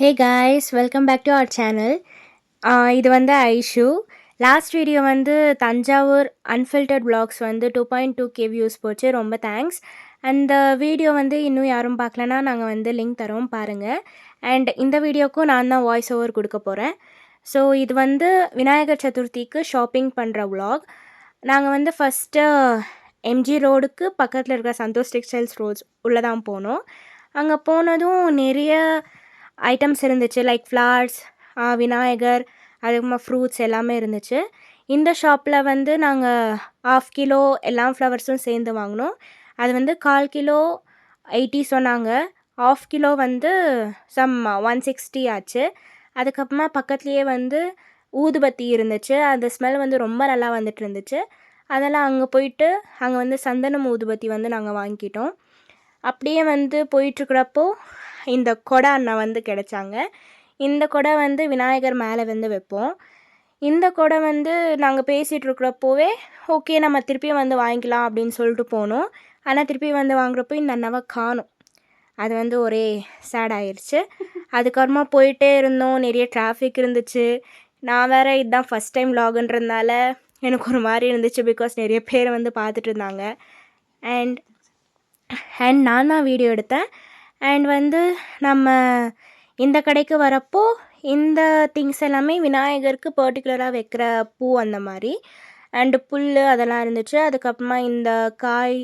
Hey guys, welcome back to our channel. இது வந்து Aishu. Last video வந்து தஞ்சாவூர் அன்ஃபில்டர்ட் vlogs வந்து 2.2K வியூஸ் போச்சு. ரொம்ப தேங்க்ஸ். அந்த வீடியோ வந்து இன்னும் யாரும் பார்க்கலனா நாங்கள் வந்து லிங்க் தரோம் பாருங்கள். அண்ட் இந்த வீடியோக்கும் நான் தான் வாய்ஸ் ஓவர் கொடுக்க போகிறேன். ஸோ இது வந்து விநாயகர் சதுர்த்திக்கு ஷாப்பிங் பண்ணுற vlog. நாங்கள் வந்து ஃபஸ்ட்டு எம்ஜி ரோடுக்கு பக்கத்தில் இருக்கிற சந்தோஷ் டெக்ஸ்டைல்ஸ் ரோட்ஸ் உள்ளே தான் போனோம். அங்கே போனதும் நிறைய ஐட்டம்ஸ் இருந்துச்சு. லைக் ஃப்ளார்ஸ், விநாயகர், அதுக்கப்புறமா ஃப்ரூட்ஸ் எல்லாமே இருந்துச்சு. இந்த ஷாப்பில் வந்து நாங்கள் 1/2 கிலோ எல்லா ஃப்ளவர்ஸும் சேர்ந்து வாங்கினோம். அது வந்து 1/4 கிலோ 80 சொன்னாங்க. 1/2 கிலோ வந்து சம் 160 ஆச்சு. அதுக்கப்புறமா பக்கத்துலேயே வந்து ஊதுபத்தி இருந்துச்சு. அந்த ஸ்மெல் வந்து ரொம்ப நல்லா வந்துட்டு இருந்துச்சு. அதெல்லாம் அங்கே போயிட்டு அங்கே வந்து சந்தனம் ஊதுபத்தி வந்து நாங்கள் வாங்கிக்கிட்டோம். அப்படியே வந்து போயிட்டுருக்கிறப்போ இந்த கொடை அண்ணா வந்து கிடச்சாங்க. இந்த கொடை வந்து விநாயகர் மேலே வந்து வைப்போம். இந்த கொடை வந்து நாங்கள் பேசிகிட்ருக்கிறப்போவே ஓகே நம்ம திருப்பியும் வந்து வாங்கிக்கலாம் அப்படின்னு சொல்லிட்டு போனோம். ஆனால் திருப்பி வந்து வாங்குறப்போ இந்த அண்ணாவை காணோம். அது வந்து ஒரே சேட் ஆயிடுச்சு. அதுக்கப்புறமா போயிட்டே இருந்தோம். நிறைய டிராஃபிக் இருந்துச்சு. நான் வேறு இதுதான் ஃபஸ்ட் டைம் vlogன்றதுனால எனக்கு ஒரு மாதிரி இருந்துச்சு. பிகாஸ் நிறைய பேர் வந்து பார்த்துட்டு இருந்தாங்க. அண்ட் நான் தான் வீடியோ எடுத்தேன். அண்ட் வந்து நம்ம இந்த கடைக்கு வரப்போ இந்த திங்ஸ் எல்லாமே விநாயகருக்கு பர்டிகுலராக வைக்கிற பூ அந்த மாதிரி அண்டு புல் அதெல்லாம் இருந்துச்சு. அதுக்கப்புறமா இந்த காய்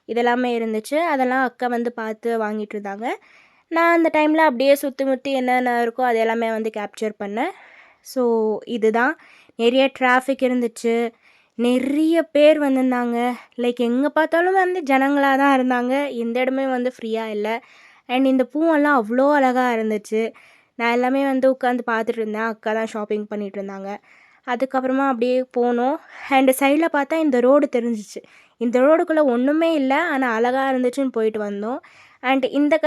இதெல்லாமே இருந்துச்சு. அதெல்லாம் அக்கா வந்து பார்த்து வாங்கிட்டு இருந்தாங்க. நான் அந்த டைமில் அப்படியே சுற்றி முற்றி என்னென்ன இருக்கோ அது எல்லாமே வந்து கேப்சர் பண்ணேன். ஸோ இதுதான். நிறைய டிராஃபிக் இருந்துச்சு. நிறைய பேர் வந்திருந்தாங்க. லைக் எங்கே பார்த்தாலும் வந்து ஜனங்களாக தான் இருந்தாங்க. எந்த இடமே வந்து ஃப்ரீயாக இல்லை. அண்ட் இந்த பூவெல்லாம் அவ்வளோ அழகாக இருந்துச்சு. நான் எல்லாமே வந்து உட்காந்து பார்த்துட்டு இருந்தேன். அக்கா தான் ஷாப்பிங் பண்ணிகிட்டு இருந்தாங்க. அதுக்கப்புறமா அப்படியே போனோம். அண்டு சைடில் பார்த்தா இந்த ரோடு தெரிஞ்சிச்சு. இந்த ரோடுக்குள்ளே ஒன்றுமே இல்லை, ஆனால் அழகாக இருந்துச்சுன்னு போயிட்டு வந்தோம். அண்ட் இந்த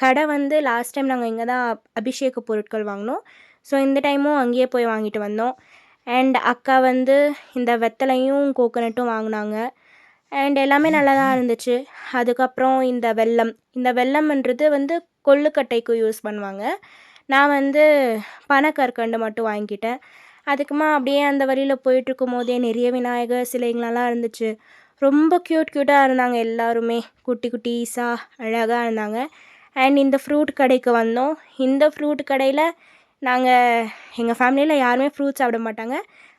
கடை வந்து லாஸ்ட் டைம் நாங்கள் இங்கே தான் அபிஷேக பொருட்கள் வாங்கினோம். ஸோ இந்த டைமும் அங்கேயே போய் வாங்கிட்டு வந்தோம். அண்ட் அக்கா வந்து இந்த வெத்தலையும் கோகோனட்டும் வாங்கினாங்க. அண்ட் எல்லாமே நல்லா தான் இருந்துச்சு. அதுக்கப்புறம் இந்த வெல்லம்ன்றது வந்து கொள்ளுக்கட்டைக்கு யூஸ் பண்ணுவாங்க. நான் வந்து பனக்கற்கண்டு மட்டும் வாங்கிக்கிட்டேன். அதுக்குமா அப்படியே அந்த வழியில் போயிட்டுருக்கும் போதே நிறைய விநாயகர் சிலைங்களெல்லாம் இருந்துச்சு. ரொம்ப க்யூட்டாக இருந்தாங்க எல்லாருமே. குட்டி குட்டீஸாக அழகாக இருந்தாங்க. அண்ட் இந்த ஃப்ரூட் கடைக்கு வந்தோம். இந்த ஃப்ரூட் கடையில் நாங்கள் எங்கள் ஃபேமிலியில் யாருமே ஃப்ரூட்ஸ் சாப்பிட மாட்டாங்க.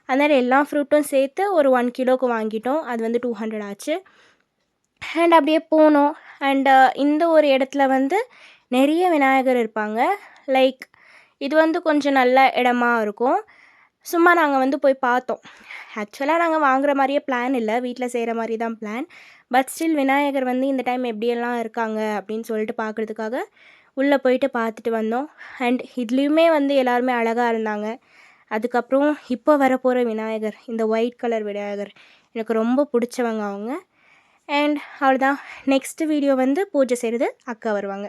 அதனால் எல்லா ஃப்ரூட்டும் சேர்த்து ஒரு 1 கிலோவுக்கு வாங்கிட்டோம். அது வந்து 200 ஆச்சு. அண்ட் அப்படியே போனோம். அண்டு இந்த ஒரு இடத்துல வந்து நிறைய விநாயகர் இருப்பாங்க. லைக் இது வந்து கொஞ்சம் நல்ல இடமா இருக்கும். சும்மா நாங்கள் வந்து போய் பார்த்தோம். ஆக்சுவலாக நாங்கள் வாங்குற மாதிரியே பிளான் இல்லை, வீட்டில் செய்கிற மாதிரி தான் பிளான். பட் ஸ்டில் விநாயகர் வந்து இந்த டைம் எப்படியெல்லாம் இருக்காங்க அப்படின்னு சொல்லிட்டு பார்க்குறதுக்காக உள்ளே போயிட்டு பார்த்துட்டு வந்தோம். அண்ட் இதுலேயுமே வந்து எல்லாருமே அழகாக இருந்தாங்க. அதுக்கப்புறம் இப்போ வரப்போகிற விநாயகர், இந்த ஒயிட் கலர் விநாயகர் எனக்கு ரொம்ப பிடிச்சவங்க அவங்க. அண்ட் அவ்வளோதான். நெக்ஸ்ட் வீடியோ வந்து பூஜை செய்கிறது அக்கா வருவாங்க.